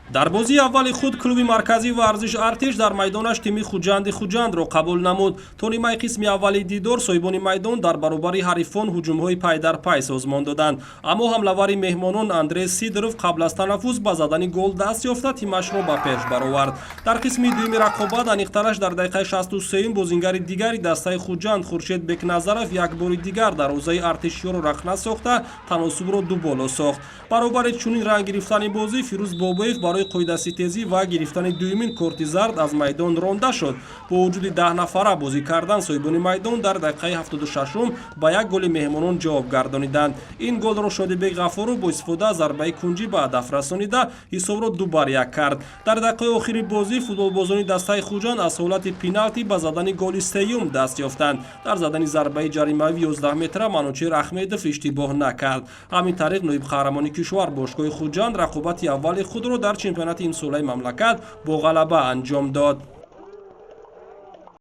дар бозии аввали худ клуби марказии варзиш артиш дар майдонаш тими хуҷандро қабул намуд. То нимаи қисми аввали дидор соҳибони майдон дар баробари ҳарифон ҳуҷумҳои пайдарпай созмон доданд, аммо ҳамлавари меҳмонон Андрей Сидоров қабл аз танаффус ба задани гол даст ёфта тимашро ба пеш баровард. Дар қисми дуюми рақобат аниқтараш дар дақиқаи 63 бозингари дигари дастаи хуҷанд Хуршед Бекназаров як бори дигар дарвозаи артишиёро рахна сохта таносубро дуболо сохт. Баробари чунин ранг гирифтани бозӣ Фирӯз Бобоев барои қоидаситезӣ ва гирифтани дуюмин корти зард аз майдон ронда шуд. Бо вуҷуди 10 нафара бозӣ кардан соҳибони майдон дар дақиқаи 76 ба як голи меҳмонон ҷавоб гардониданд. Ин голро Шодибек Ғафуров бо истифода аз зарбаи кунҷӣ ба ҳадаф расонида ҳисобро 2-1 кард. Дар дақиқаи охири бозӣ футболбозони дастаи хуҷанд аз ҳолати пеналти ба задани голи сеюм даст ёфтанд. Дар задани зарбаи ҷаримавии 11 метра Манучер Ахмедов иштибоҳ накард. Ҳамин тариқ ноиб қаҳрамони кишвар бошгоҳи хуҷанд рақобати аввали худро дар чемпионати имсолаи мамлакат бо ғалаба анҷом дод.